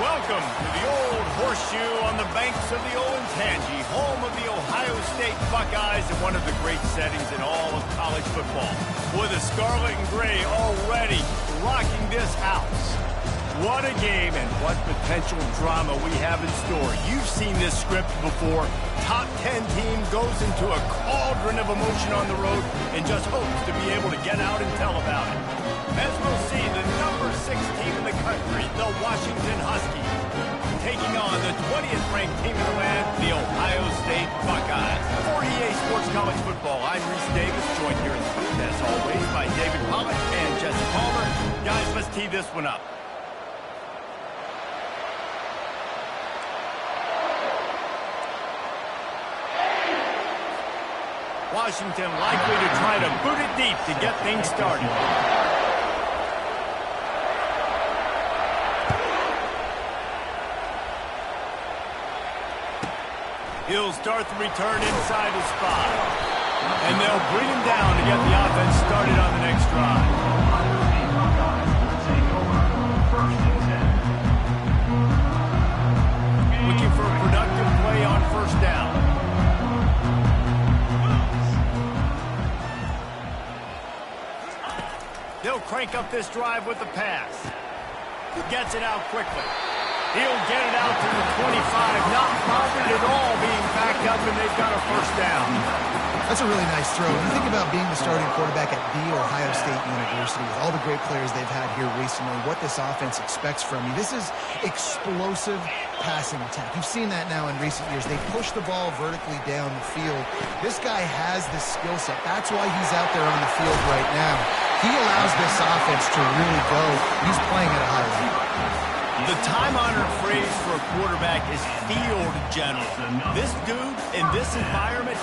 Welcome to the old horseshoe on the banks of the Olentangy, home of the Ohio State Buckeyes and one of the great settings in all of college football. With the scarlet and gray already rocking this house. What a game and what potential drama we have in store. You've seen this script before. Top 10 team goes into a cauldron of emotion on the road and just hopes to be able to get out and tell about it. As we'll see, the number 6 team in the country, the Washington Huskies, taking on the 20th ranked team in the land, the Ohio State Buckeyes. For EA Sports College Football, I'm Reese Davis, joined here in the booth, as always, by David Pollock and Jesse Palmer. Guys, let's tee this one up. Washington likely to try to boot it deep to get things started. He'll start the return inside the spot. And they'll bring him down to get the offense started on the next drive. Looking for a productive play on first down. They'll crank up this drive with the pass. Gets it out quickly. He'll get it out to the 25, not bothered at all being backed up, and they've got a first down. That's a really nice throw. You think about being the starting quarterback at The Ohio State University with all the great players they've had here recently, what this offense expects from you. This is explosive passing attack. You've seen that now in recent years. They push the ball vertically down the field. This guy has this skill set. That's why he's out there on the field right now. He allows this offense to really go. He's playing at a high level. The time-honored phrase for a quarterback is field general. This dude, in this environment,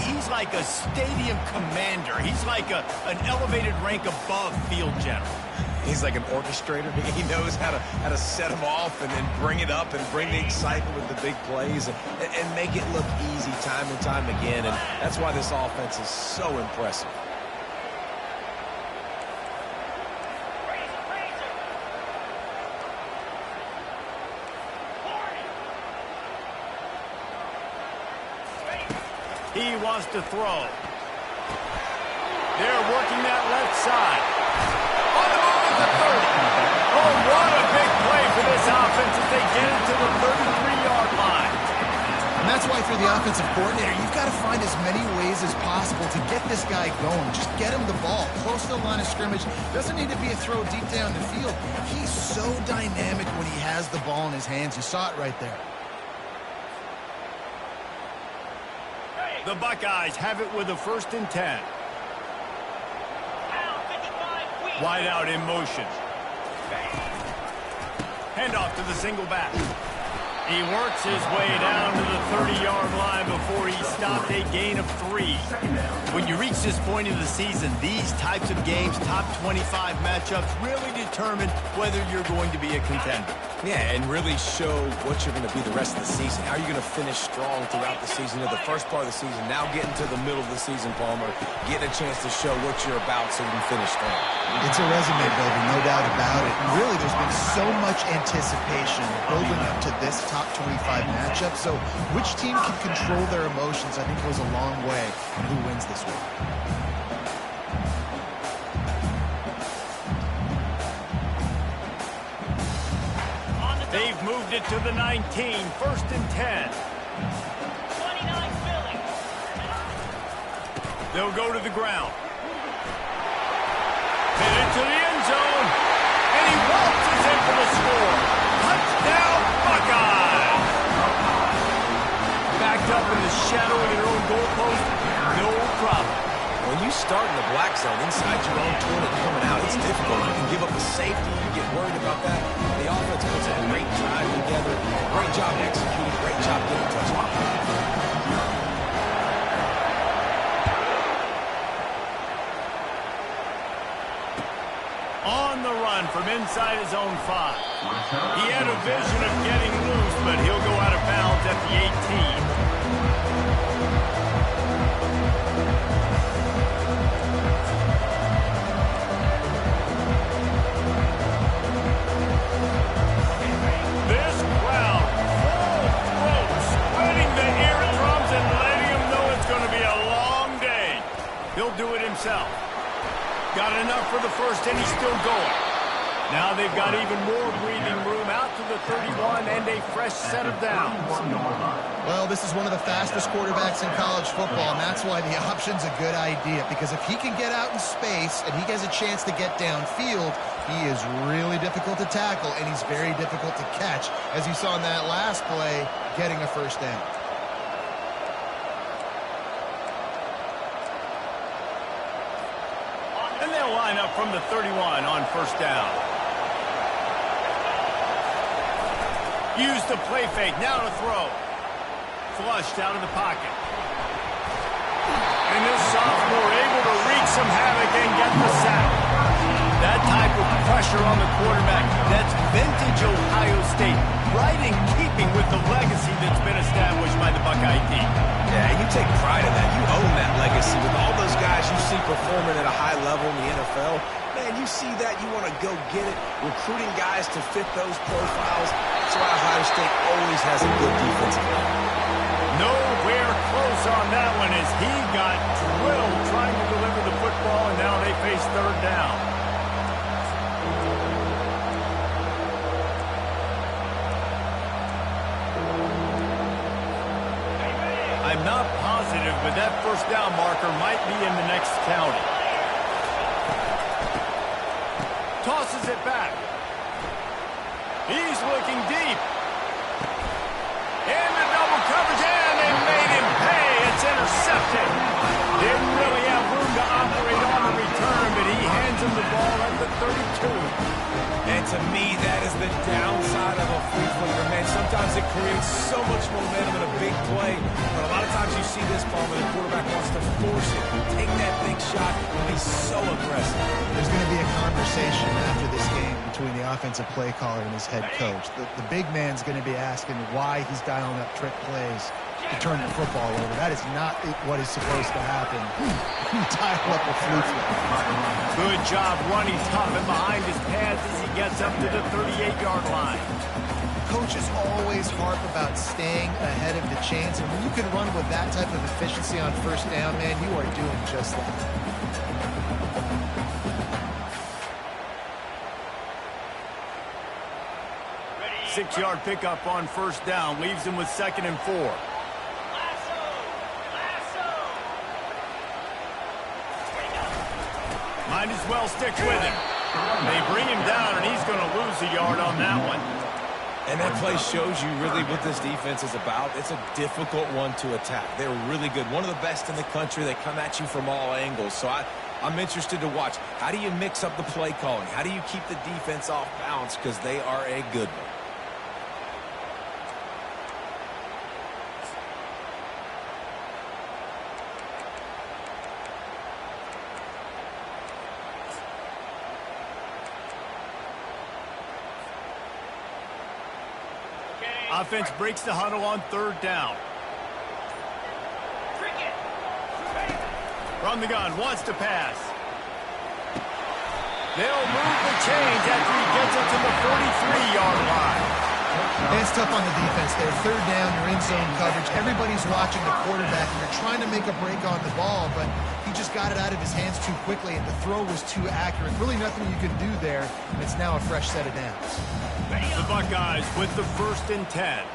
he's like a stadium commander. He's like an elevated rank above field general. He's like an orchestrator. He knows how to set them off and then bring it up and bring the excitement with the big plays and make it look easy time and time again. And that's why this offense is so impressive. He wants to throw. They're working that left side. On the move at the 30. Oh, what a big play for this offense as they get it to the 33-yard line. And that's why, for the offensive coordinator, you've got to find as many ways as possible to get this guy going. Just get him the ball close to the line of scrimmage. Doesn't need to be a throw deep down the field. He's so dynamic when he has the ball in his hands. You saw it right there. The Buckeyes have it with a 1st and 10. Wide out in motion. Handoff to the single back. He works his way down to the 30-yard line before he stopped a gain of 3. When you reach this point in the season, these types of games, top 25 matchups, really determine whether you're going to be a contender. Yeah, and really show what you're going to be the rest of the season. How are you going to finish strong throughout the season, or the first part of the season, now getting to the middle of the season, Palmer, getting a chance to show what you're about so you can finish strong. It's a resume builder, no doubt about it. And really, there's been so much anticipation building up to this top 25 matchup. So which team can control their emotions, I think, goes a long way in who wins this week. They've moved it to the 19, 1st and 10. 29 Philly. They'll go to the ground. Hit it to the end zone. And he waltzes in for the score. Touchdown, Buckeyes. Backed up in the shadow of their own goalpost. No problem. When you start in the black zone inside your own 20 coming out, it's difficult. You can give up the safety. You get worried about that. The offense puts a great drive together. Great job executing. Great job getting a touchdown. On the run from inside his own 5. He had a vision of getting loose, but he'll go out of bounds at the 18. himself. Got enough for the first, and he's still going. Now they've got even more breathing room out to the 31 and a fresh set of downs. Well, this is one of the fastest quarterbacks in college football, and that's why the option's a good idea, because if he can get out in space and he has a chance to get downfield, he is really difficult to tackle, and he's very difficult to catch, as you saw in that last play, getting a first down. And they'll line up from the 31 on first down. Use the play fake, now to throw. Flushed out of the pocket. And this sophomore able to wreak some havoc and get the sack. That type of pressure on the quarterback, that's vintage Ohio State, right in keeping with the legacy that's been established by the Buckeye team. Yeah, you take pride in that. You own that legacy with all those guys you see performing at a high level in the NFL. Man, you see that, you want to go get it, recruiting guys to fit those profiles. That's why Ohio State always has a good defensive line. Nowhere close on that one as he got drilled trying to deliver the football, and now they face third down. I'm not positive, but that first down marker might be in the next county. Tosses it back. He's looking deep. In the double coverage, and they made him pay. It's intercepted. Didn't really have room to operate on the return, but he hands him the ball at the 32. And to me, that is the downside of a flea flicker, man. Sometimes it creates so much momentum in a big play, but a lot of times you see this ball when the quarterback wants to force it, take that big shot, and be so aggressive. There's going to be a conversation after this game between the offensive play caller and his head coach. The big man's going to be asking why he's dialing up trick plays to turn the football over. That is not what is supposed to happen. You dial up a flea flicker. Good job running tough and behind his pads as he gets up to the 38-yard line. Coaches always harp about staying ahead of the chains, and when you can run with that type of efficiency on first down, man, you are doing just that. Six-yard pickup on first down leaves him with 2nd and 4. Might as well stick with him. They bring him down, and he's going to lose a yard on that one. And that play shows you really what this defense is about. It's a difficult one to attack. They're really good. One of the best in the country. They come at you from all angles. So I'm interested to watch. How do you mix up the play calling? How do you keep the defense off balance? Because they are a good one. Offense breaks the huddle on third down. From the gun, wants to pass. They'll move the chains after he gets it to the 43-yard line. It's tough on the defense there. Third down, you're in zone coverage. Everybody's watching the quarterback, and you're trying to make a break on the ball, but he just got it out of his hands too quickly, and the throw was too accurate. Really nothing you can do there, and it's now a fresh set of downs. The Buckeyes with the 1st and 10.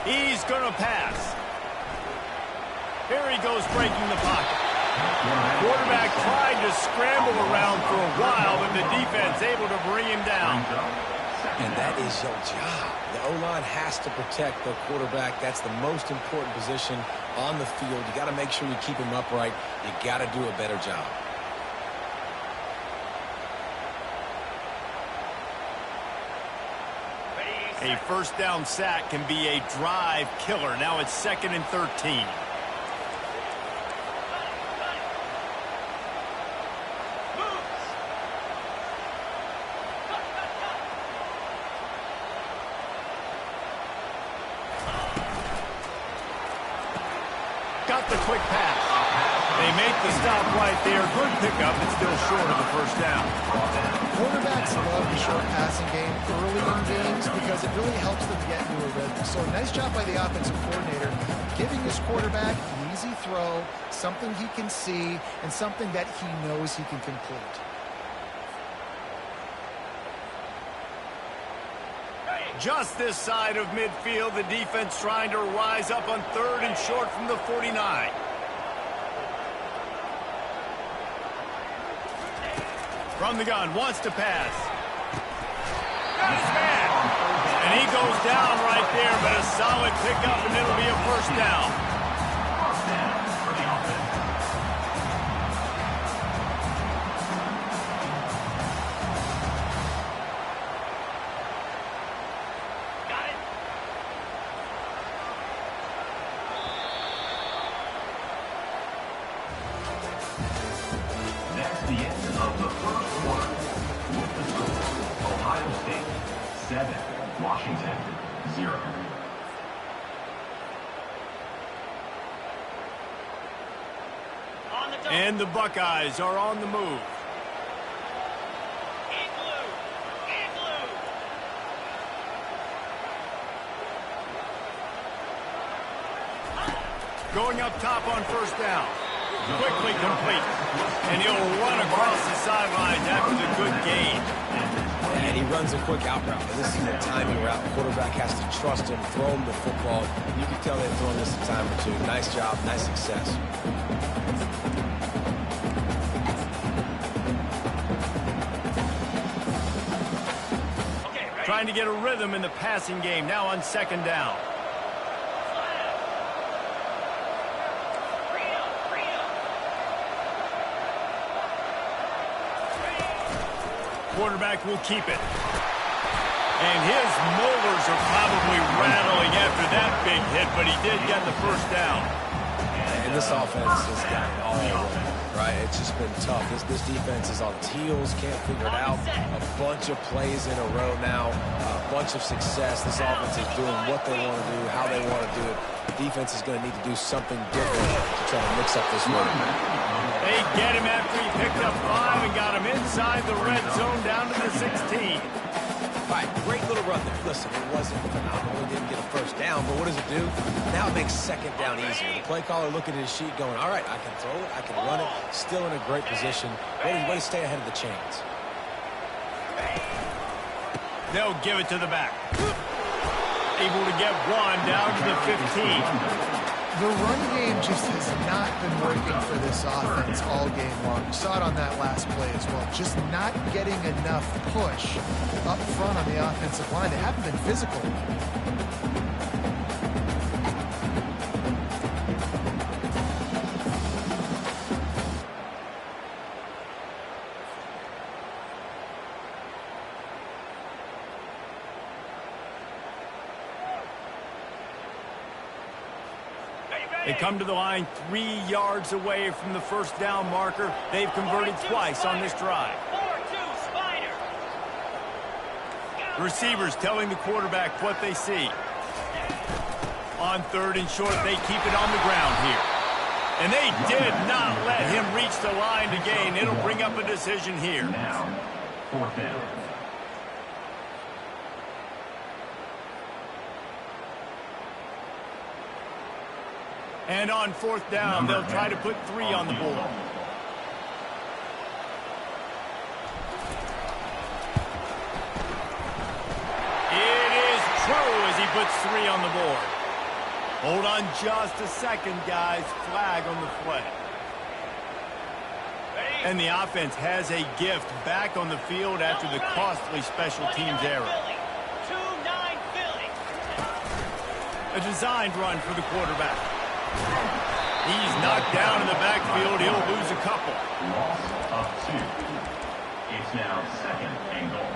He's going to pass. Here he goes breaking the pocket. Quarterback tried to scramble around for a while, but the defense able to bring him down. And that is your job. The O-line has to protect the quarterback. That's the most important position on the field. You got to make sure you keep him upright. You got to do a better job. A first down sack can be a drive killer. Now it's 2nd and 13. Got the quick pass. They make the stop right there. Good pickup, but still short of the first down. Quarterbacks love the short passing game early in games because it really helps them get into a rhythm. So nice job by the offensive coordinator giving his quarterback an easy throw, something he can see, and something that he knows he can complete. Just this side of midfield, the defense trying to rise up on 3rd and short from the 49. From the gun, wants to pass. Got his man. And he goes down right there, but a solid pickup, and it'll be a first down. For the offense. Got it. That's the end of the first quarter. With the score, Ohio State 7, Washington 0. And the Buckeyes are on the move. Going up top on first down. Quickly complete. And he'll run across the sidelines after the good gain. And he runs a quick out route. And this is a timing route. The quarterback has to trust him, throw him the football. You can tell they've thrown this a time or two. Nice job, nice success. Trying to get a rhythm in the passing game. Now on 2nd down. Quarterback will keep it. And his molars are probably rattling after that big hit, but he did get the first down. And this offense has got it all wrong, right? It's just been tough. This defense is on its heels, can't figure it out. A bunch of plays in a row now, a bunch of success. This offense is doing what they want to do, how they want to do it. The defense is going to need to do something different to try to mix up this one. They get him after he picked up 5 and got him inside the red zone down to the 16. All right, great little run there. Listen, it wasn't phenomenal. He didn't get a first down, but what does it do? Now it makes 2nd down easier. The play caller looking at his sheet going, all right, I can throw it, I can run it, still in a great position. Way to stay ahead of the chains. They'll give it to the back. Able to get 1 down to the 15. The run game just has not been working for this offense all game long. You saw it on that last play as well. Just not getting enough push up front on the offensive line. They haven't been physical. They come to the line 3 yards away from the first down marker. They've converted twice on this drive. Receivers telling the quarterback what they see. On 3rd and short, they keep it on the ground here. And they did not let him reach the line to gain. It'll bring up a decision here. Now, 4th down. And on 4th down, they'll try to put 3 on the board. It is true as he puts 3 on the board. Hold on just a second, guys. Flag on the play. And the offense has a gift back on the field after the costly special teams error. A designed run for the quarterback. He's knocked down in the backfield. He'll lose a couple. Loss of 2. It's now 2nd and goal.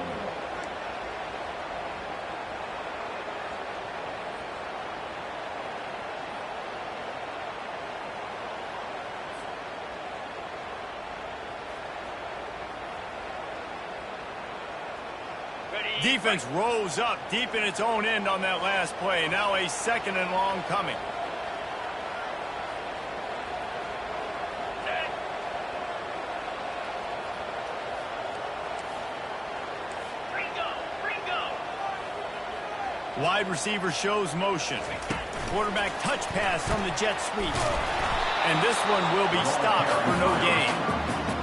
Defense rose up deep in its own end on that last play. Now a 2nd and long coming. Wide receiver shows motion. Quarterback touch pass on the jet sweep. And this one will be stopped for no gain.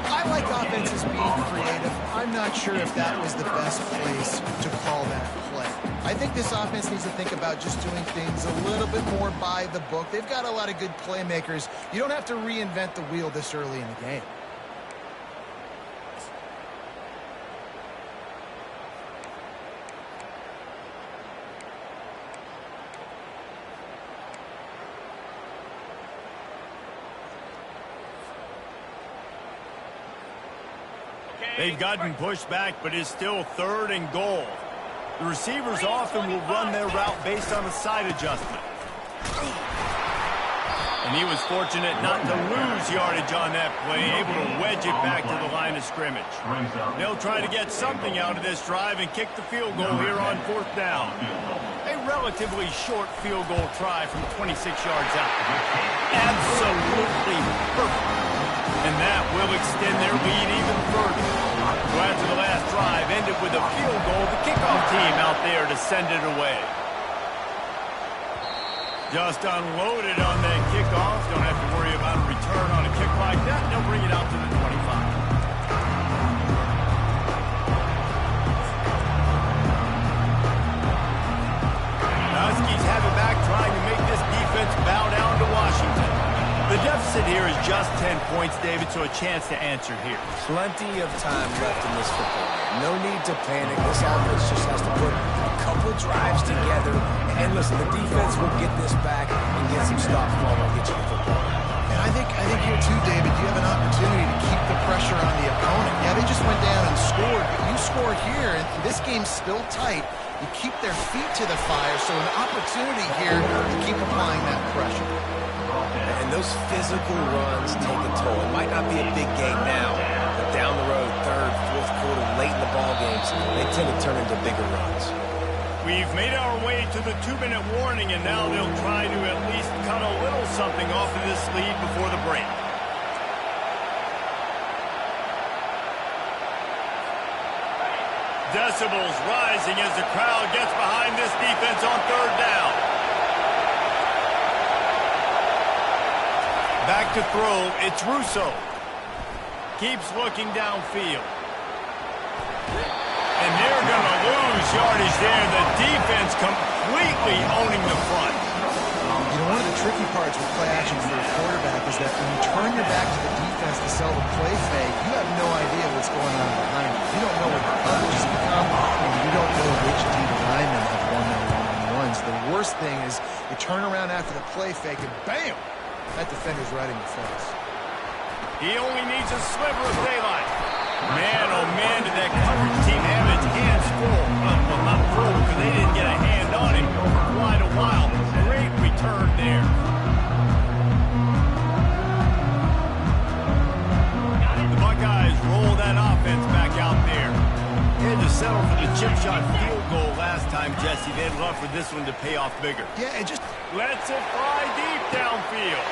I like offenses being creative. I'm not sure if that was the best place to call that play. I think this offense needs to think about just doing things a little bit more by the book. They've got a lot of good playmakers. You don't have to reinvent the wheel this early in the game. They've gotten pushed back, but it's still 3rd and goal. The receivers often will run their route based on a side adjustment. And he was fortunate not to lose yardage on that play, able to wedge it back to the line of scrimmage. They'll try to get something out of this drive and kick the field goal here on 4th down. A relatively short field goal try from 26 yards out. Absolutely perfect. And that will extend their lead even further. So after the last drive ended with a field goal, the kickoff team out there to send it away. Just unloaded on that kickoff. Don't have to worry about a return on a kick like that. They'll bring it out to the 25. Huskies have it back, trying to make this defense bow down to Washington. The deficit here is just 10 points, David, so a chance to answer here. Plenty of time left in this football game. No need to panic. This offense just has to put a couple drives together. And listen, the defense will get this back and get some stops while they'll get you the football. And I think here too, David, you have an opportunity to keep the pressure on the opponent. Yeah, they just went down and scored, but you scored here, and this game's still tight. You keep their feet to the fire, so an opportunity here to keep applying that pressure. And those physical runs take a toll. It might not be a big game now, but down the road, 3rd, 4th quarter, late in the ball games, they tend to turn into bigger runs. We've made our way to the 2-minute warning, and now they'll try to at least cut a little something off of this lead before the break. Decibels rising as the crowd gets behind this defense on 3rd down. Back to throw, it's Russo. Keeps looking downfield. And they're going to lose yardage there. The defense completely owning the front. You know, one of the tricky parts with play action for a quarterback is that when you turn your back to the defense to sell the play fake, you have no idea what's going on behind you. You don't know what the coverage has become, and you don't know which D linemen have won their one-on-ones. The worst thing is you turn around after the play fake, and bam! That defender's right in your face. He only needs a sliver of daylight. Man, oh man, did that coverage team have its hands full. Well, not full, because they didn't get a hand on him for quite a while. Great return there. The Buckeyes roll that offense back out there. They had to settle for the chip shot field goal last time, Jesse. They'd love for this one to pay off bigger. Yeah, it just lets it fly deep downfield.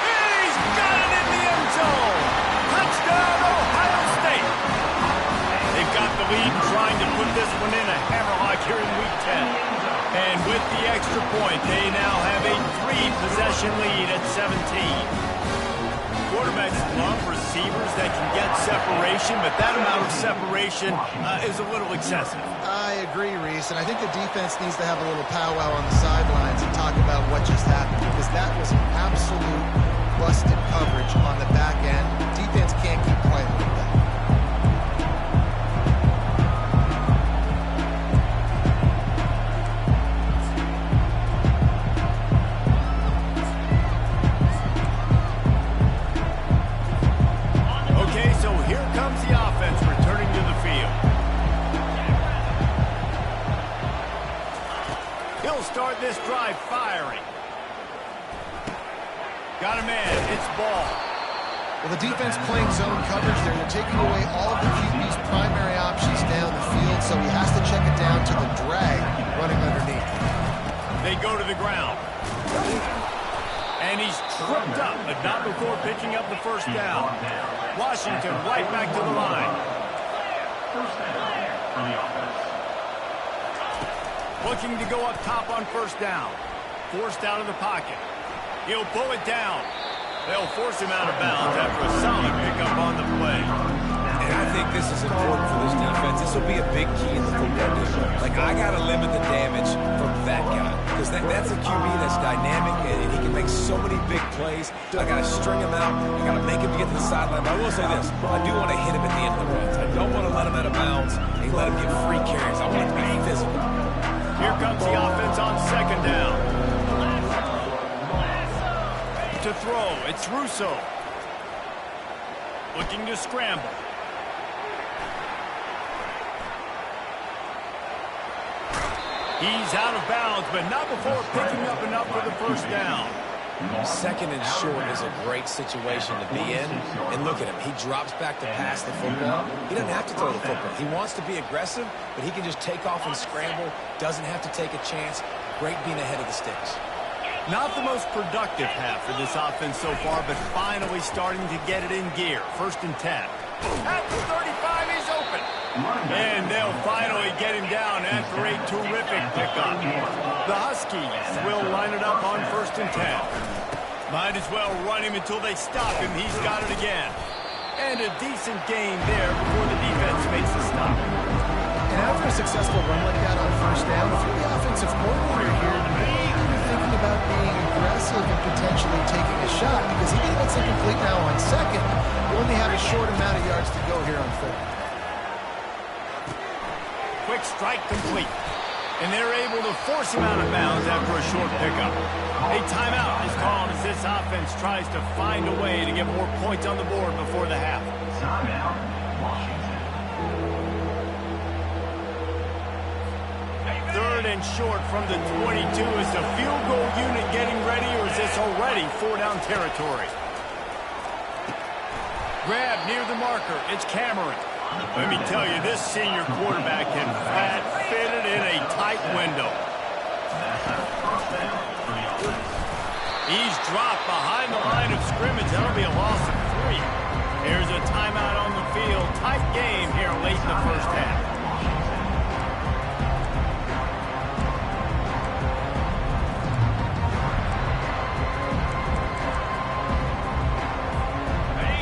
He's got it in the end zone. Touchdown, Ohio State. They've got the lead and trying to put this one in a hammerlock here in Week 10. And with the extra point, they now have a 3-possession lead at 17. Quarterbacks love receivers that can get separation, but that amount of separation is a little excessive. I agree, Reese, and I think the defense needs to have a little powwow on the sidelines and talk about what just happened, because that was an absolute busted coverage on the back end. Defense can't keep playing like that. Okay, so here comes the offense returning to the field. He'll start this drive firing. Got a man, it's ball. Well, the defense playing zone coverage there. They're taking away all of the QB's primary options down the field, so he has to check it down to the drag running underneath. They go to the ground. And he's tripped up, but not before picking up the first down. Washington right back to the line. First down for the offense. Looking to go up top on first down. Forced out of the pocket. He'll pull it down. They'll force him out of bounds after a solid pickup on the play. And I think this is important for this defense. This will be a big key in the football game. Like, I got to limit the damage from that guy. Because that's a QB that's dynamic, and he can make so many big plays. I got to string him out. I got to make him get to the sideline. But I will say this. I do want to hit him at the end of the runs. I don't want to let him out of bounds and let him get free carries. I want it to be physical. Here comes the offense on second down. To throw, it's Russo. Looking to scramble. He's out of bounds, but not before picking up enough for the first down. Second and short is a great situation to be in. And look at him. He drops back to pass the football. He doesn't have to throw the football. He wants to be aggressive, but he can just take off and scramble. Doesn't have to take a chance. Great being ahead of the sticks. Not the most productive half for this offense so far, but finally starting to get it in gear. First and 10. At the 35, he's open. And they'll finally get him down after a terrific pickup. The Huskies will line it up on first and 10. Might as well run him until they stop him. He's got it again. And a decent gain there before the defense makes the stop. And after a successful run like that on first down, if you're the offensive coordinator here, you may be thinking about being aggressive and potentially taking a shot, because even if it's incomplete now on second, you only have a short amount of yards to go here on third. Quick strike complete. And they're able to force him out of bounds after a short pickup. A timeout is called as this offense tries to find a way to get more points on the board before the half. Timeout, Washington. Third and short from the 22. Is the field goal unit getting ready, or is this already four-down territory? Grab near the marker. It's Cameron. Let me tell you, this senior quarterback can flat fit it in a tight window. He's dropped behind the line of scrimmage. That'll be a loss of 3. Here's a timeout on the field. Tight game here late in the first half.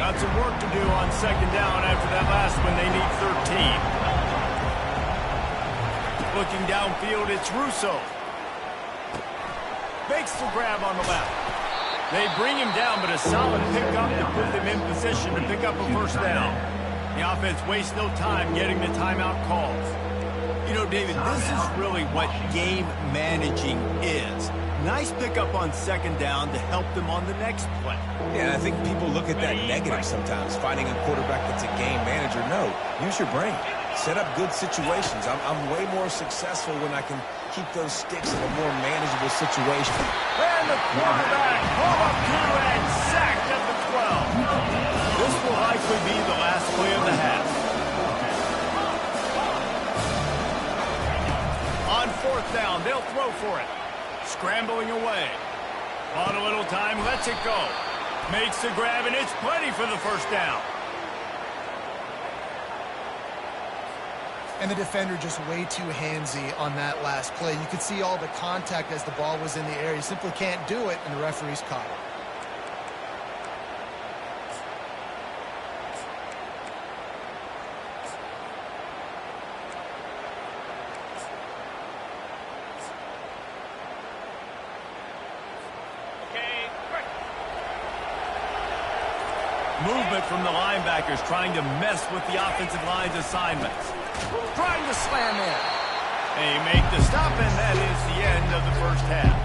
Got some work to do on second down after that last one. They need 13. Looking downfield, it's Russo. Makes the grab on the left. They bring him down, but a solid pickup to put them in position to pick up a first down. The offense wastes no time getting the timeout calls. You know, David, this is really what game managing is. Nice pickup on second down to help them on the next play. Yeah, I think people look at that negative sometimes, finding a quarterback that's a game manager. No, use your brain. Set up good situations. I'm way more successful when I can keep those sticks in a more manageable situation. And the quarterback pulled up to and sacked at the 12. This will likely be the last play of the half. On fourth down, they'll throw for it. Scrambling away. On a little time, lets it go. Makes the grab, and it's plenty for the first down. And the defender just way too handsy on that last play. You could see all the contact as the ball was in the air. You simply can't do it, and the referee's caught it. Movement from the linebackers trying to mess with the offensive line's assignments. Trying to slam in. They make the stop, and that is the end of the first half.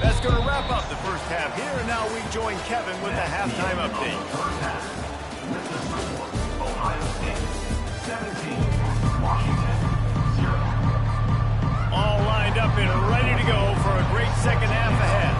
That's going to wrap up the first half here, and now we join Kevin with the halftime update. First half. This is the score. Ohio State 17, Washington 0. All lined up and ready to go for a great second half ahead.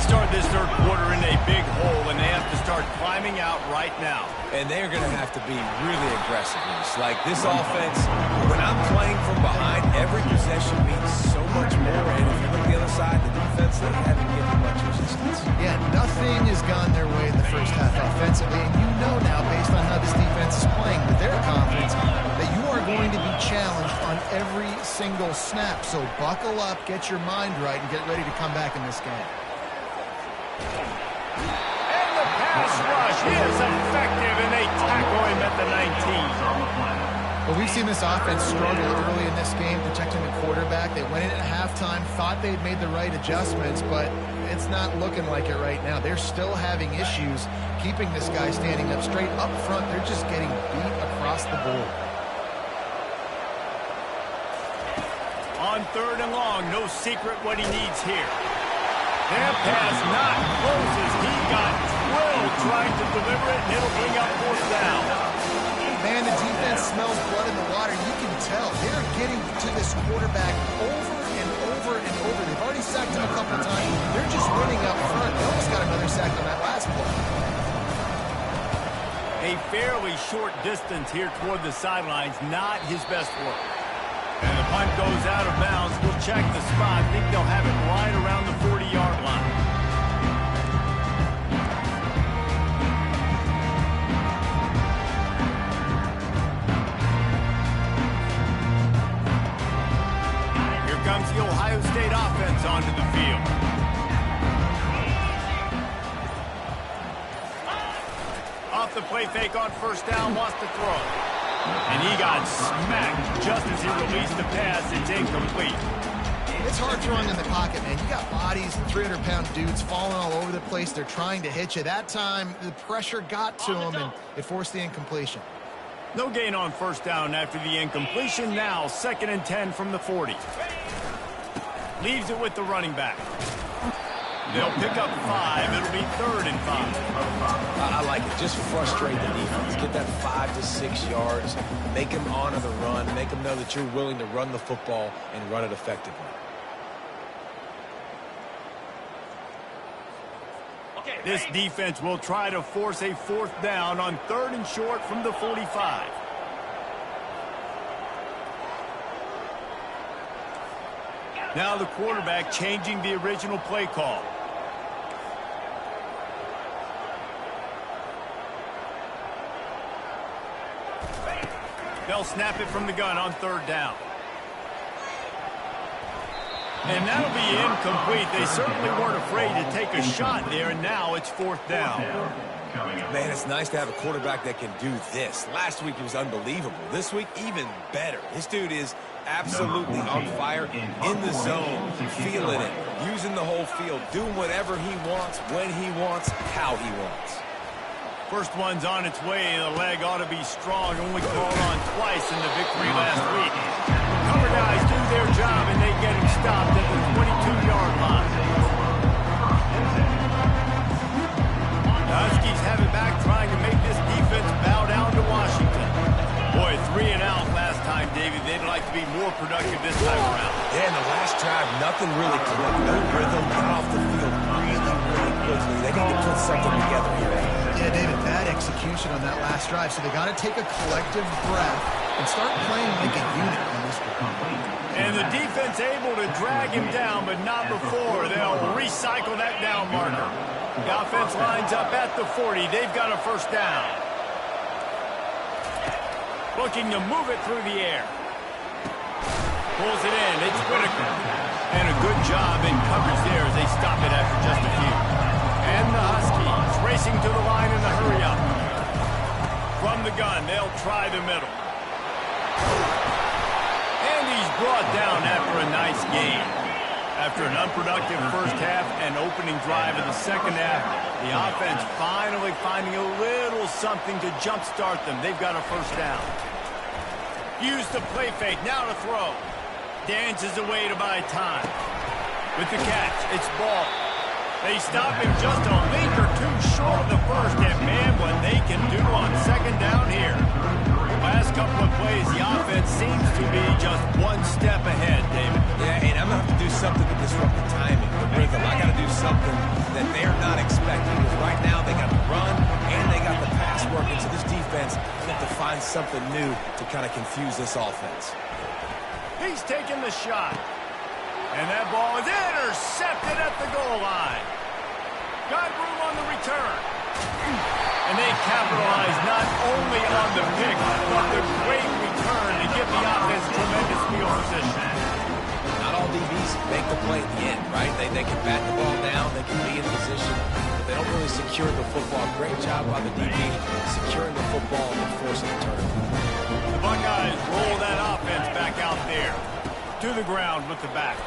start this third quarter in a big hole, and they have to start climbing out right now. And they're going to have to be really aggressive. Like this offense, when I'm playing from behind, every possession means so much more. And if you look at the other side, the defense, they haven't given much resistance. Yeah, nothing has gone their way in the first half offensively. And you know now, based on how this defense is playing with their confidence, that you are going to be challenged on every single snap. So buckle up, get your mind right, and get ready to come back in this game. And the pass rush is effective, and they tackle him at the 19. Well, we've seen this offense struggle early in this game protecting the quarterback. They went in at halftime, thought they'd made the right adjustments, but it's not looking like it right now. They're still having issues keeping this guy standing up straight up front. They're just getting beat across the board. On 3rd and long, no secret what he needs here. Their pass not close as he got drilled trying to deliver it, and it'll bring up 4th down. Man, the defense smells blood in the water. You can tell. They're getting to this quarterback over and over and over. They've already sacked him a couple of times. They're just winning up front. They almost got another sack on that last play. A fairly short distance here toward the sidelines, not his best work. And the punt goes out of bounds. We'll check the spot. I think they'll have it right around the 40-yard line. Here comes the Ohio State offense onto the field. Off the play fake on 1st down, wants to throw. And he got smacked just as he released the pass. It's incomplete. It's hard throwing in the pocket, man. You got bodies and 300-pound dudes falling all over the place. They're trying to hit you. That time, the pressure got to him, and it forced the incompletion. No gain on 1st down after the incompletion. Now 2nd and 10 from the 40. Leaves it with the running back. They'll pick up 5. It'll be 3rd and 5. I like it. Just frustrate the defense. Get that 5 to 6 yards. Make them honor the run. Make them know that you're willing to run the football and run it effectively. This defense will try to force a 4th down on 3rd and short from the 45. Now the quarterback changing the original play call. They'll snap it from the gun on 3rd down. And that'll be incomplete. They certainly weren't afraid to take a shot there, and now it's 4th down. Man, it's nice to have a quarterback that can do this. Last week, he was unbelievable. This week, even better. This dude is absolutely on fire, in the zone, feeling it, using the whole field, doing whatever he wants, when he wants, how he wants. First one's on its way. The leg ought to be strong. Only called on twice in the victory last week. Cover guys do their job, and they get him stopped at the 22-yard line. The Huskies have it back, trying to make this defense bow down to Washington. Boy, 3 and out last time, David. They'd like to be more productive this time around. Yeah, in the last drive, nothing really clicked. No rhythm, got off the field really quickly. They need to put something together here. Yeah, David, bad execution on that last drive, so they got to take a collective breath and start playing like a unit on this one. And the defense able to drag him down, but not before. They'll recycle that down marker. The offense lines up at the 40. They've got a 1st down. Looking to move it through the air. Pulls it in. It's Whitaker. And a good job in coverage there as they stop it after just a few. And the Huskies racing to the line in the hurry-up. From the gun, they'll try the middle. And he's brought down after a nice game. After an unproductive first half and opening drive of the second half, the offense finally finding a little something to jumpstart them. They've got a 1st down. Use the play fake, now to throw. Dances away to buy time. With the catch, it's ball. They stop him just a link or two short of the first, and man, what they can do on 2nd down here. Last couple of plays, the offense seems to be just one step ahead, David. Yeah, and I'm going to have to do something to disrupt the timing, the rhythm. I got to do something find something new to kind of confuse this offense. He's taking the shot. And that ball is intercepted at the goal line. Got room on the return. And they capitalize not only on the pick, but the great return to give the offense tremendous field position. Not all DBs make the play at the end, right? They can bat the ball down, they can be in position, but they don't really secure the football. Great job by the DB securing the football and forcing the turnover. The Buckeyes roll that offense back out there. To the ground with the back.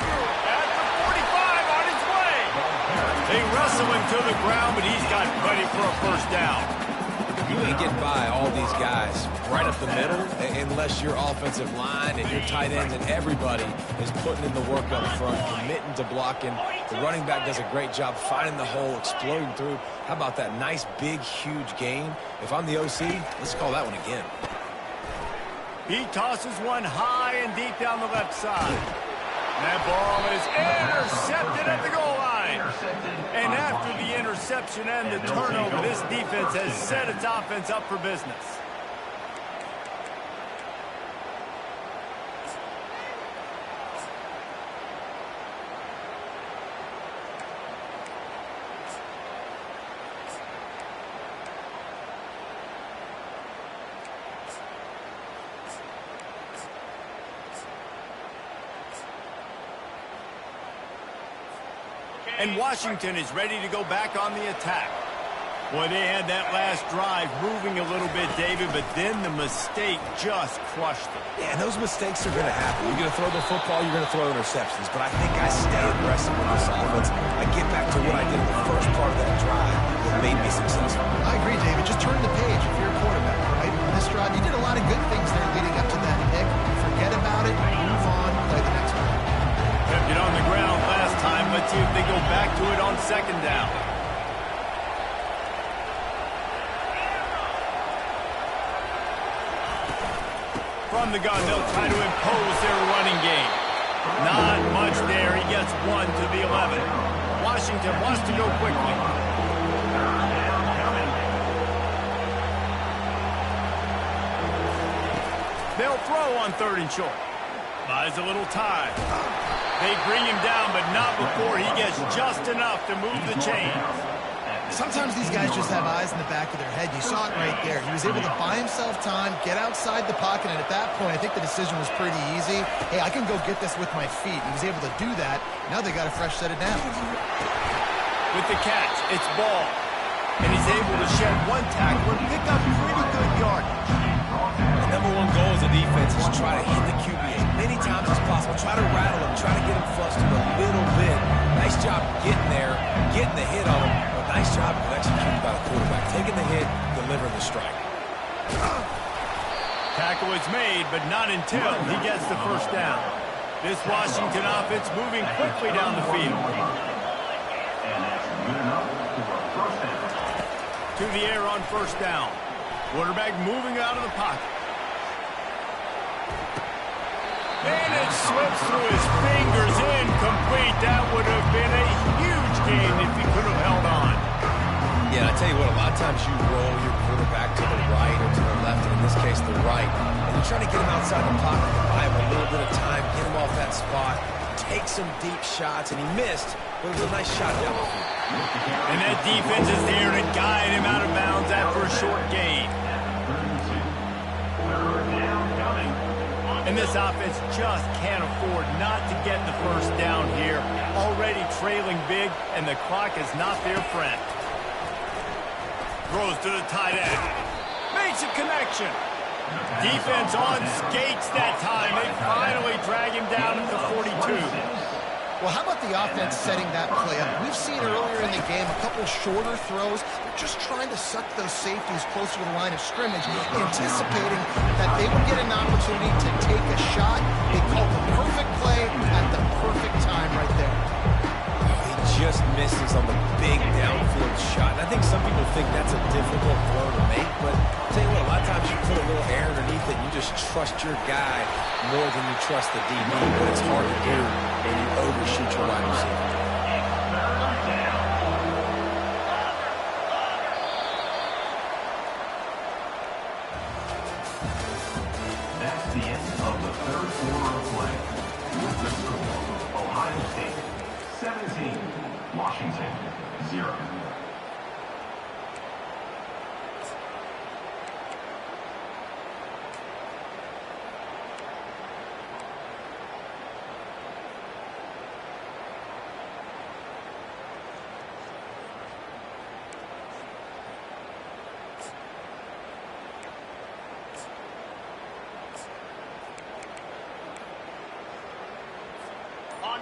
At the 45 on his way. They wrestle him to the ground, but he's got plenty for a first down. You ain't getting by all these guys right up the middle unless your offensive line and your tight ends and everybody is putting in the work up front, committing to blocking. The running back does a great job finding the hole, exploding through. How about that nice, big, huge gain? If I'm the OC, let's call that one again. He tosses one high and deep down the left side. That ball is intercepted at the goal line. And after the interception and the turnover, this defense has set its offense up for business. And Washington is ready to go back on the attack. Boy, they had that last drive moving a little bit, David, but then the mistake just crushed them. Yeah, those mistakes are going to happen. You're going to throw the football, you're going to throw interceptions. But I think I stay aggressive with this offense. I get back to what I did in the first part of that drive that made me successful. I agree, David. Just turn the page if you're a quarterback, right? On this drive, you did a lot of good things there leading up to that pick. Forget about it, move on, play the next one. Kept it on the ground last time. Let's see if they go back to it on second down. From the gun, they'll try to impose their running game. Not much there. He gets one to the 11. Washington wants to go quickly. They'll throw on 3rd and short. Buys a little time. They bring him down, but not before he gets just enough to move the chains. Sometimes these guys just have eyes in the back of their head. You saw it right there. He was able to buy himself time, get outside the pocket, and at that point, I think the decision was pretty easy. Hey, I can go get this with my feet. He was able to do that. Now they got a fresh set of downs. With the catch, it's Ball. And he's able to shed one tackle and pick up pretty good yardage. The number one goal as a defense is try to hit the QB as many times as possible. Try to rattle him, try to get him flustered a little bit. Nice job getting there, getting the hit on him. But nice job of executing by the quarterback. Taking the hit, delivering the strike. Tackle is made, but not until he gets the first down. This Washington offense moving quickly down the field. To the air on first down. Quarterback moving out of the pocket. And it slips through his fingers, incomplete. That would have been a huge gain if he could have held on. Yeah, I tell you what, a lot of times you roll your quarterback to the right or to the left, and in this case, the right. And you're trying to get him outside the pocket, buy him a little bit of time, get him off that spot, take some deep shots, and he missed, but it was a nice shot down the field. And that defense is there to guide him out of bounds after a short gain. And this offense just can't afford not to get the first down here. Already trailing big, and the clock is not their friend. Throws to the tight end. Makes a connection. Defense on skates that time. They finally drag him down at the 42. Well, how about the offense setting that play up? We've seen earlier in the game a couple shorter throws. They're just trying to suck those safeties closer to the line of scrimmage, anticipating that they would get an opportunity to take a shot. They called the perfect play at the perfect time right there. He just misses on the big downfield shot. And I think some people think that's a difficult throw to make, but I'll tell you what, a lot of times you put a little air underneath it and you just trust your guy more than you trust the DB, but it's hard to do when you overshoot your wide receiver. Washington, 0.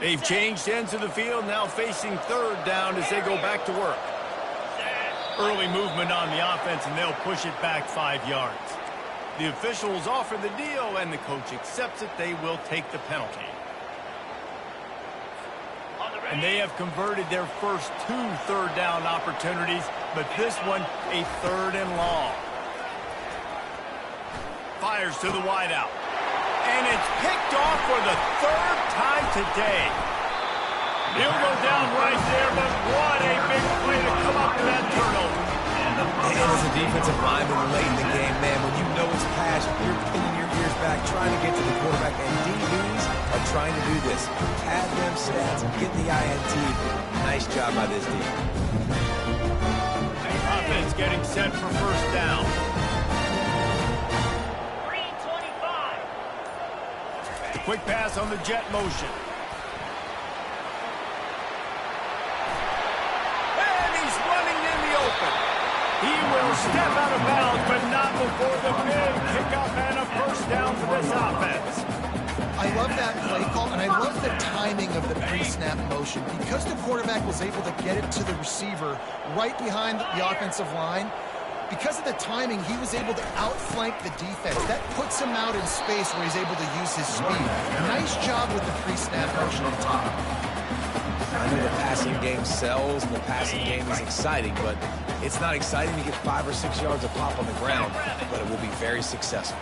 They've changed ends of the field, now facing third down as they go back to work. Early movement on the offense, and they'll push it back 5 yards. The officials offer the deal, and the coach accepts it. They will take the penalty. And they have converted their first 2 third down opportunities, but this one a 3rd and long. Fires to the wideout. And it's picked off for the 3rd time today. He'll go down right there, but what a big play to come up with that turnover. And as a defensive lineman late in the game, man, when you know it's past, you're pinning your ears back, trying to get to the quarterback, and DBs are trying to do this. Pad them stats and get the INT. Nice job by this team. Offense getting set for first down. Quick pass on the jet motion. And he's running in the open. He will step out of bounds, but not before the big kickoff and a first down for this offense. I love that play call, and I love the timing of the pre-snap motion. Because the quarterback was able to get it to the receiver right behind the offensive line, because of the timing, he was able to outflank the defense. That puts him out in space where he's able to use his speed. Nice job with the pre-snap motion and timing. I know the passing game sells and the passing game is exciting, but it's not exciting to get 5 or 6 yards of pop on the ground, but it will be very successful.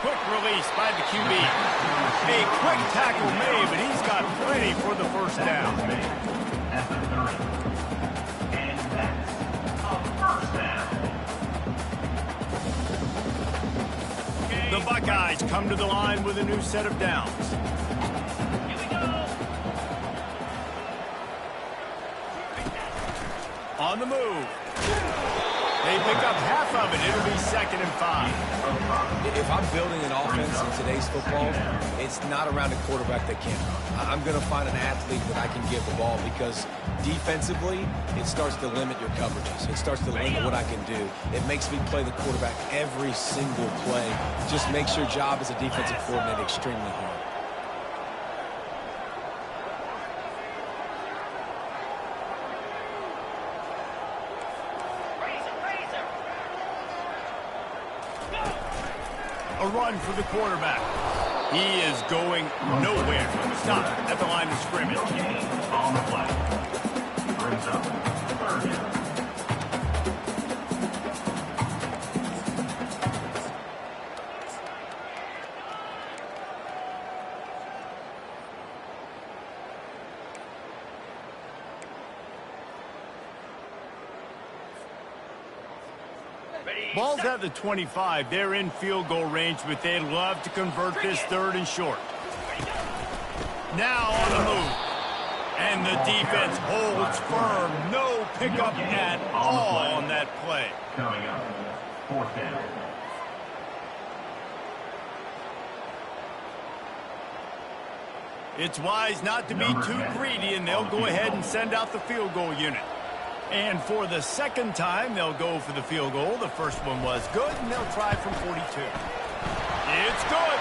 Quick release by the QB. A quick tackle made, but he's got plenty for the first down. At the 30. And that's a first down. The Buckeyes come to the line with a new set of downs. On the move. They pick up half of it. It'll be 2nd and 5. If I'm building an offense in today's football, it's not around a quarterback that can run. I'm going to find an athlete that I can give the ball, because defensively, it starts to limit your coverages. It starts to limit what I can do. It makes me play the quarterback every single play. Just makes your job as a defensive coordinator extremely hard. A run for the quarterback. He is going nowhere. Stop at the line of scrimmage. On the play. Brings up 3rd down. Ball's at the 25. They're in field goal range, but they'd love to convert this 3rd and short. Now on the move. And the defense holds firm. No pickup at all on that play. Coming up, 4th down. It's wise not to be too greedy, and they'll go ahead and send out the field goal unit. And for the 2nd time, they'll go for the field goal. The first one was good, and they'll try from 42. It's good.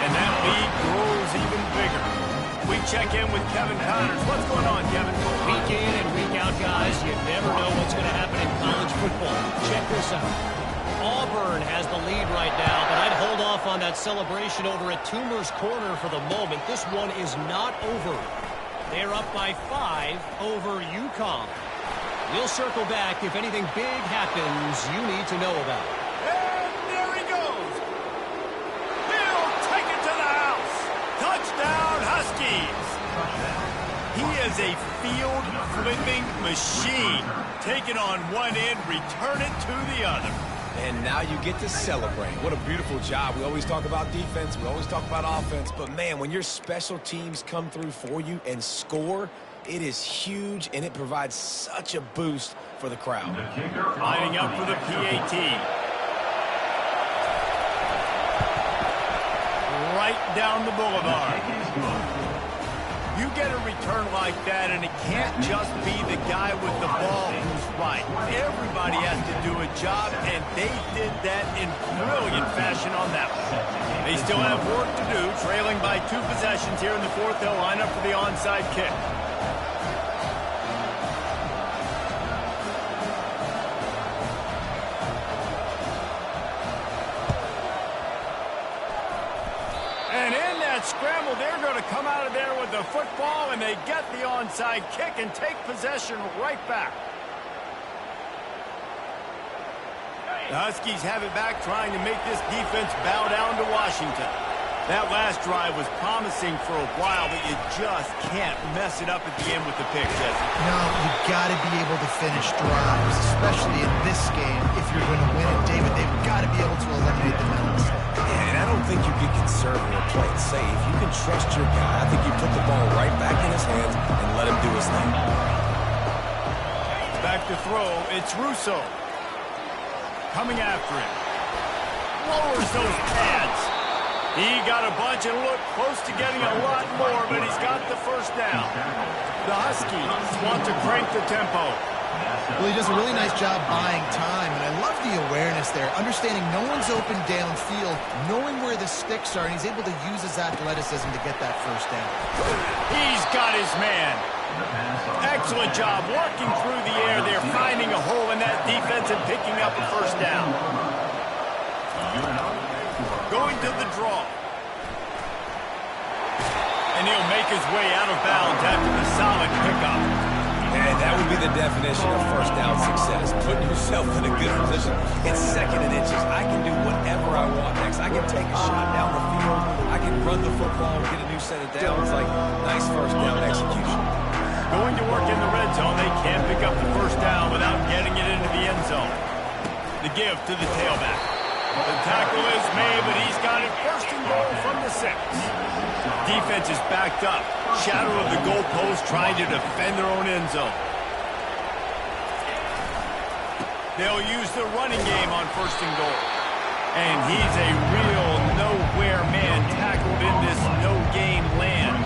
And that lead grows even bigger. We check in with Kevin Connors. What's going on, Kevin? Week in and week out, guys, you never know what's going to happen in college football. Check this out. Auburn has the lead right now, but I'd hold off on that celebration over at Toomer's Corner for the moment. This one is not over. They're up by 5 over UConn. We'll circle back if anything big happens you need to know about. And there he goes. He'll take it to the house. Touchdown, Huskies. He is a field-flipping machine. Take it on one end, return it to the other. And now you get to celebrate. What a beautiful job. We always talk about defense. We always talk about offense. But, man, when your special teams come through for you and score, it is huge, and it provides such a boost for the crowd. Lining up for the PAT. Right down the boulevard. You get a return like that, and it can't just be the guy with the ball who's right. Everybody has to do a job, and they did that in brilliant fashion on that one. They still have work to do, trailing by 2 possessions here in the fourth. They'll line up for the onside kick. And in that scramble, they're going to come out of there with the football, and they get the onside kick and take possession right back. The Huskies have it back, trying to make this defense bow down to Washington. That last drive was promising for a while, but you just can't mess it up at the end with the pick, Jesse. No, you've got to be able to finish drives, especially in this game. If you're going to win it, David, they've got to be able to eliminate the mental mistake. Yeah, and I don't think you get conservative or play it safe. You can trust your guy. I think you put the ball right back in his hands and let him do his thing. Back to throw, it's Russo. Coming after him. Lowers those pads. He got a bunch and looked close to getting a lot more, but he's got the first down. The Huskies want to crank the tempo. Well, he does a really nice job buying time, and I love the awareness there, understanding no one's open downfield, knowing where the sticks are, and he's able to use his athleticism to get that first down. He's got his man. Excellent job working through the air there, finding a hole in that defense and picking up a first down. Going to the draw. And he'll make his way out of bounds after the solid pickup. And that would be the definition of first down success. Putting yourself in a good position. It's 2nd and inches. I can do whatever I want next. I can take a shot down the field. I can run the football and get a new set of downs. Like, nice first down execution. Going to work in the red zone. They can't pick up the first down without getting it into the end zone. The give to the tailback. The tackle is made, but he's got it first and goal from the 6. Defense is backed up. Shadow of the goalpost trying to defend their own end zone. They'll use the running game on first and goal. And he's a real nowhere man tackled in this no-game land.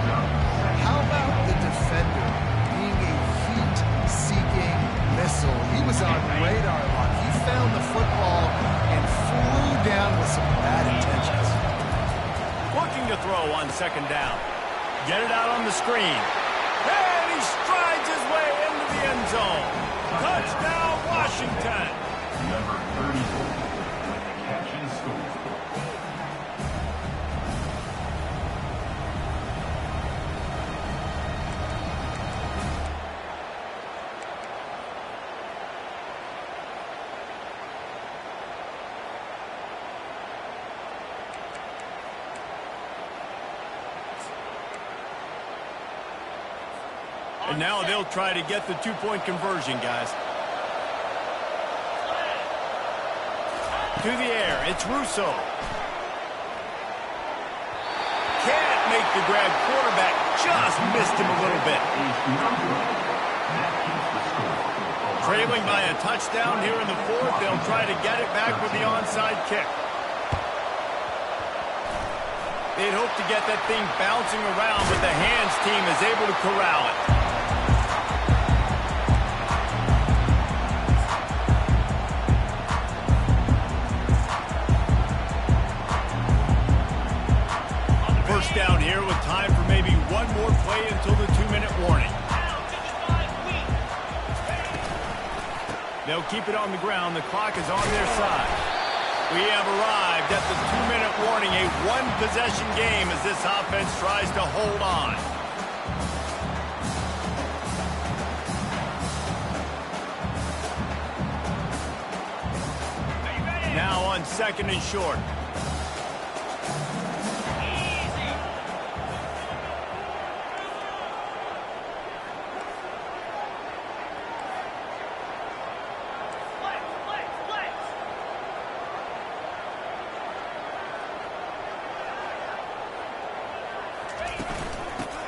How about the defender being a heat-seeking missile? He was on radar lock. He found the football and flew down with some bad intentions. Looking to throw on 2nd down. Get it out on the screen. And he strides his way into the end zone. Touchdown, Washington. Number 34 with the catch and score. And now they'll try to get the 2-point conversion, guys. To the air, it's Russo. Can't make the grab. Quarterback just missed him a little bit. Trailing by a touchdown here in the 4th. They'll try to get it back with the onside kick. They'd hope to get that thing bouncing around, but the hands team is able to corral it. First down here with time for maybe one more play until the 2-minute warning. They'll keep it on the ground. The clock is on their side. We have arrived at the 2-minute warning, a one-possession game as this offense tries to hold on. Now on 2nd and short.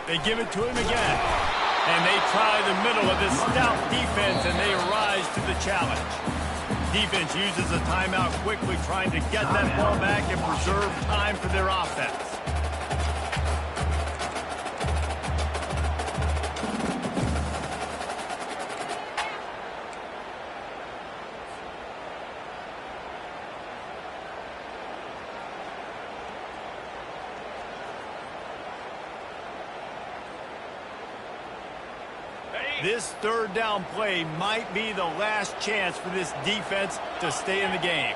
They give it to him again. And they try the middle of this stout defense, and they rise to the challenge. Defense uses a timeout quickly, trying to get that ball back and preserve time for their offense. This third down play might be the last chance for this defense to stay in the game.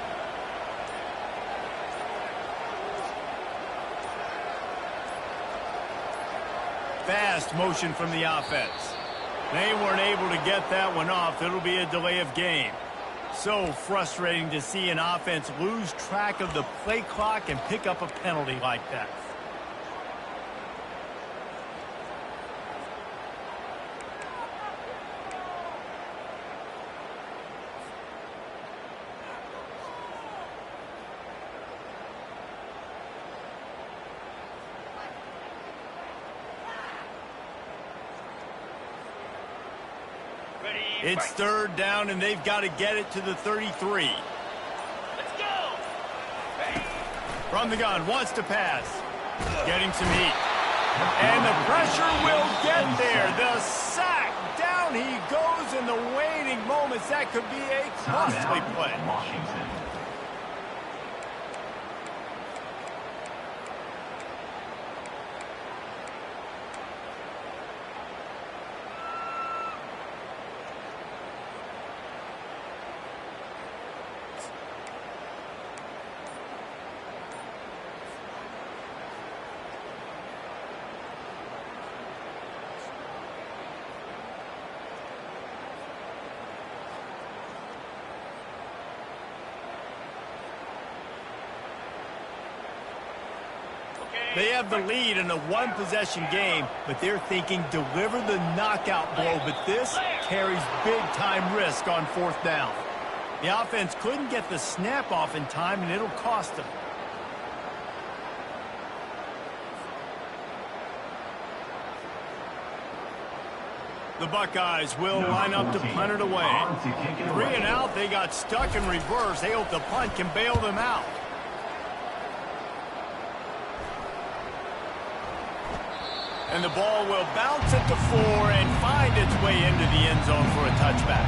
Fast motion from the offense. They weren't able to get that one off. It'll be a delay of game. So frustrating to see an offense lose track of the play clock and pick up a penalty like that. It's third down, and they've got to get it to the 33. Let's go. From the gun, wants to pass. Getting some heat. And the pressure will get there. The sack. Down he goes in the waiting moments. That could be a costly play. Washington. They have the lead in a one-possession game, but they're thinking deliver the knockout blow. But this carries big-time risk on fourth down. The offense couldn't get the snap off in time, and it'll cost them. The Buckeyes will line up to punt it away. 3 and out, they got stuck in reverse. They hope the punt can bail them out. And the ball will bounce at the 4 and find its way into the end zone for a touchback.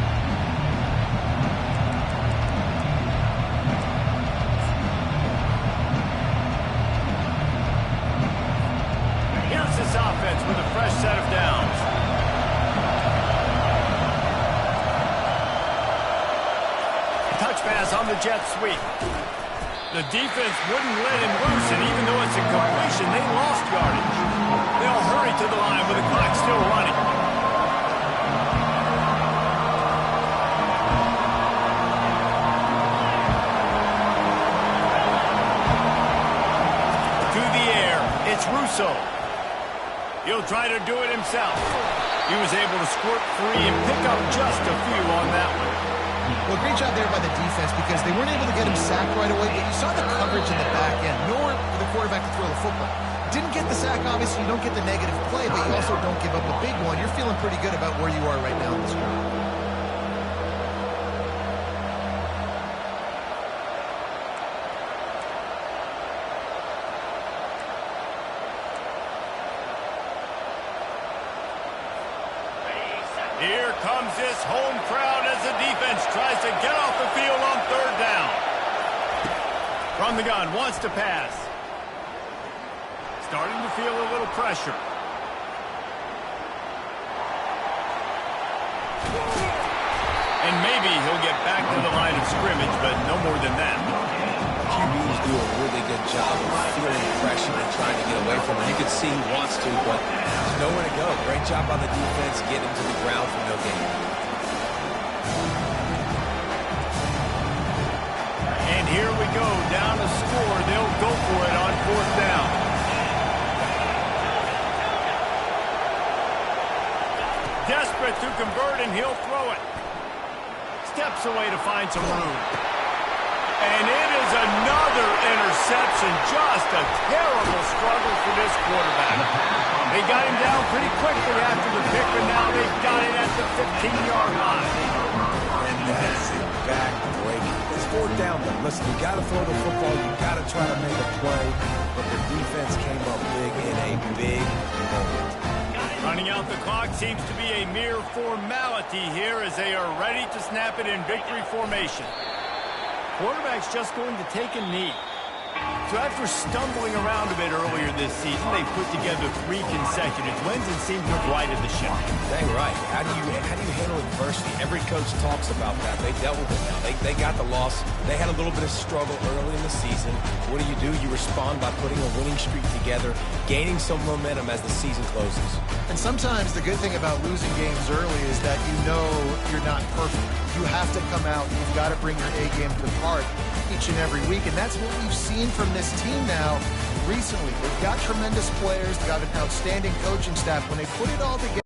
Here's this offense with a fresh set of downs. Touch pass on the jet sweep. The defense wouldn't let him loose, and even though it's a completion, they lost yardage. They'll hurry to the line with the clock still running. To the air, it's Russo. He'll try to do it himself. He was able to squirt free and pick up just a few on that one. Well, great job there by the defense because they weren't able to get him sacked right away, but you saw the coverage in the back end. Nowhere for the quarterback to throw the football. Didn't get the sack, obviously. You don't get the negative play, but you also don't give up a big one. You're feeling pretty good about where you are right now in this game. Here comes this home crowd as the defense tries to get off the field on third down. From the gun, wants to pass. Starting to feel a little pressure. And maybe he'll get back to the line of scrimmage, but no more than that. QBs do a really good job of feeling pressure and trying to get away from it. You can see he wants to, but there's nowhere to go. Great job by the defense getting to the ground for no gain. And here we go, down to score. They'll go for it on fourth down. Desperate to convert, and he'll throw it. Steps away to find some room. And it is another interception. Just a terrible struggle for this quarterback. They got him down pretty quickly after the pick, but now they've got it at the 15-yard line. And that's it, back-breaking. It's fourth down, though. Listen, you got to throw the football. You got to try to make a play. But the defense came up big in a big moment. Running out the clock seems to be a mere formality here as they are ready to snap it in victory formation. Quarterback's just going to take a knee. So after stumbling around a bit earlier this season, they put together 3 consecutive wins and seem to have righted the ship. Dang right. How do you handle adversity? Every coach talks about that. They dealt with it now. They got the loss. They had a little bit of struggle early in the season. What do? You respond by putting a winning streak together, gaining some momentum as the season closes. And sometimes the good thing about losing games early is that you know you're not perfect. You have to come out. You've got to bring your A game to part each and every week, and that's what we've seen from this team now recently. They've got tremendous players, they've got an outstanding coaching staff. When they put it all together,